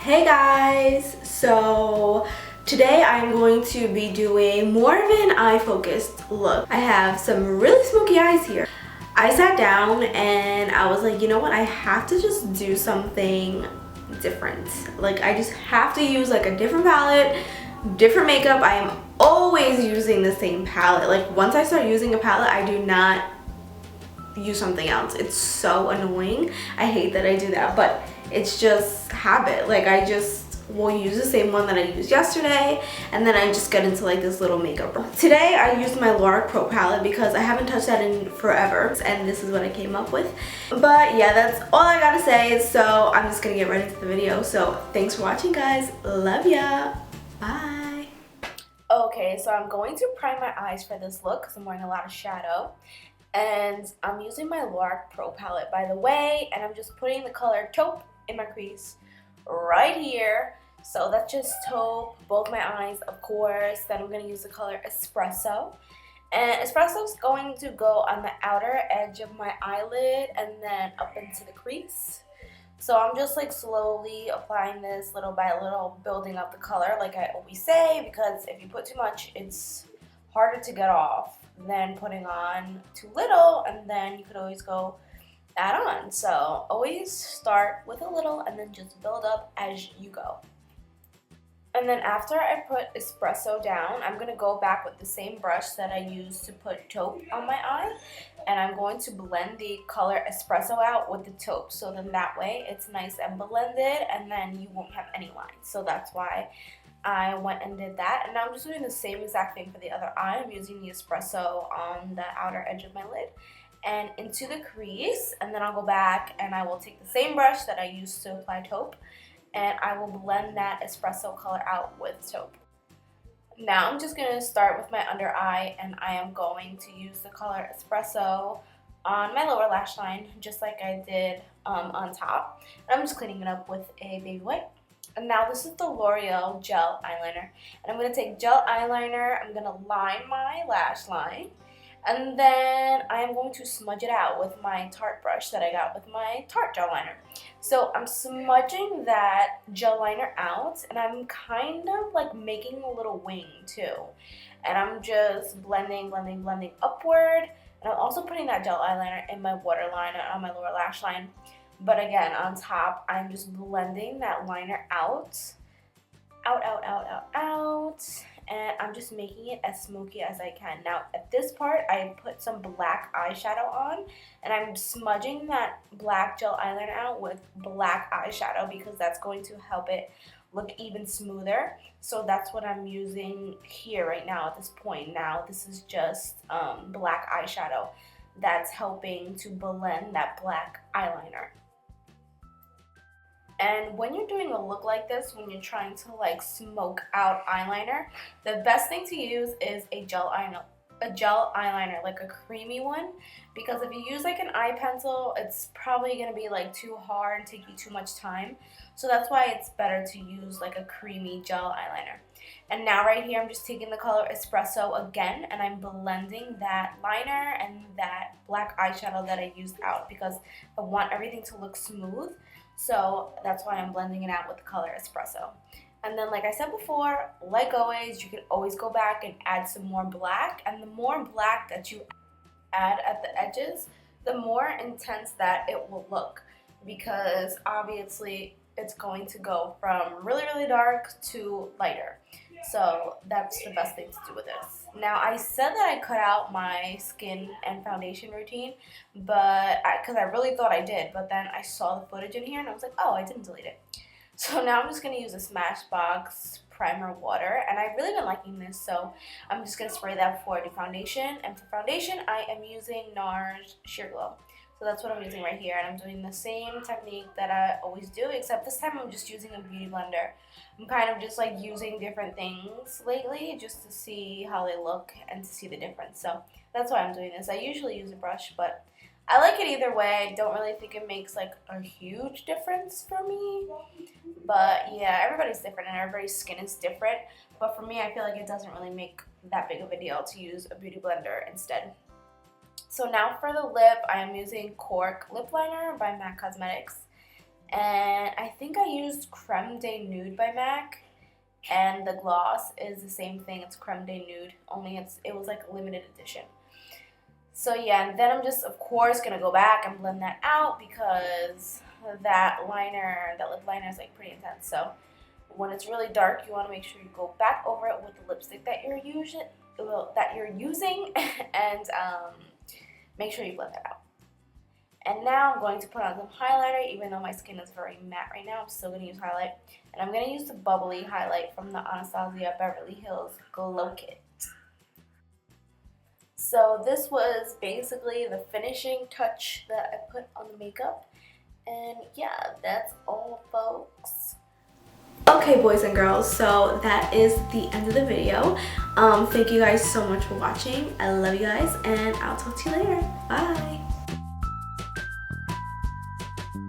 Hey guys! So today I'm going to be doing more of an eye focused look. I have some really smoky eyes here. I sat down and I was like, you know what, I have to just do something different. Like I just have to use like a different palette, different makeup. I am always using the same palette. Like once I start using a palette, I do not use something else. It's so annoying. I hate that I do that, but it's just habit. Like I just will use the same one that I used yesterday, and then I just get into like this little makeup. Today I used my Lorac Pro Palette because I haven't touched that in forever, and this is what I came up with. But yeah, that's all I gotta say, so I'm just gonna get right into the video. So thanks for watching guys. Love ya. Bye. Okay, so I'm going to prime my eyes for this look because I'm wearing a lot of shadow. And I'm using my Lorac Pro Palette, by the way, and I'm just putting the color Taupe in my crease right here. So that's just Taupe, both my eyes, of course. Then I'm going to use the color Espresso. And Espresso is going to go on the outer edge of my eyelid and then up into the crease. So I'm just like slowly applying this little by little, building up the color like I always say, because if you put too much, it's harder to get off than putting on too little, and then you could always go add on. So always start with a little and then just build up as you go. And then after I put Espresso down, I'm going to go back with the same brush that I used to put Taupe on my eye, and I'm going to blend the color Espresso out with the Taupe, so then that way it's nice and blended and then you won't have any lines. So that's why I went and did that, and now I'm just doing the same exact thing for the other eye. I'm using the Espresso on the outer edge of my lid and into the crease, and then I'll go back and I will take the same brush that I used to apply Taupe, and I will blend that Espresso color out with Taupe. Now I'm just going to start with my under eye, and I am going to use the color Espresso on my lower lash line just like I did on top. And I'm just cleaning it up with a baby wipe. And now this is the L'Oreal gel eyeliner, and I'm going to take gel eyeliner, I'm going to line my lash line, and then I am going to smudge it out with my Tarte brush that I got with my Tarte gel liner. So I'm smudging that gel liner out, and I'm kind of like making a little wing too. And I'm just blending upward, and I'm also putting that gel eyeliner in my waterline on my lower lash line. But again, on top, I'm just blending that liner out, and I'm just making it as smoky as I can. Now, at this part, I put some black eyeshadow on, and I'm smudging that black gel eyeliner out with black eyeshadow because that's going to help it look even smoother. So that's what I'm using here right now at this point. Now, this is just black eyeshadow that's helping to blend that black eyeliner. And when you're doing a look like this, when you're trying to like smoke out eyeliner, the best thing to use is a gel eyeliner, like a creamy one, because if you use like an eye pencil, it's probably going to be like too hard and take you too much time. So that's why it's better to use like a creamy gel eyeliner. And now right here, I'm just taking the color Espresso again, and I'm blending that liner and that black eyeshadow that I used out because I want everything to look smooth. So that's why I'm blending it out with the color Espresso. And then like I said before, like always, you can always go back and add some more black. And the more black that you add at the edges, the more intense that it will look. Because obviously it's going to go from really, really dark to lighter. So that's the best thing to do with this. Now I said that I cut out my skin and foundation routine, but because I really thought I did, but then I saw the footage in here and I was like, oh, I didn't delete it. So now I'm just going to use a Smashbox primer water, and I've really been liking this, so I'm just going to spray that before I do foundation. And for foundation, I am using Nars Sheer Glow. So that's what I'm using right here, and I'm doing the same technique that I always do, except this time I'm just using a beauty blender. I'm kind of just like using different things lately just to see how they look and to see the difference. So that's why I'm doing this. I usually use a brush, but I like it either way. I don't really think it makes like a huge difference for me. But yeah, everybody's different and everybody's skin is different. But for me, I feel like it doesn't really make that big of a deal to use a beauty blender instead. So now for the lip, I am using Cork lip liner by MAC Cosmetics. And I think I used Creme De Nude by MAC. And the gloss is the same thing. It's Creme De Nude, only it was like a limited edition. So yeah, and then I'm just, of course, going to go back and blend that out because that lip liner is like pretty intense. So when it's really dark, you want to make sure you go back over it with the lipstick that you're using, and make sure you blend that out. And now I'm going to put on some highlighter. Even though my skin is very matte right now, I'm still going to use highlight. And I'm going to use the bubbly highlight from the Anastasia Beverly Hills Glow Kit. So this was basically the finishing touch that I put on the makeup. And yeah, that's all, folks. Okay, boys and girls, so that is the end of the video. Thank you guys so much for watching. I love you guys, and I'll talk to you later. Bye.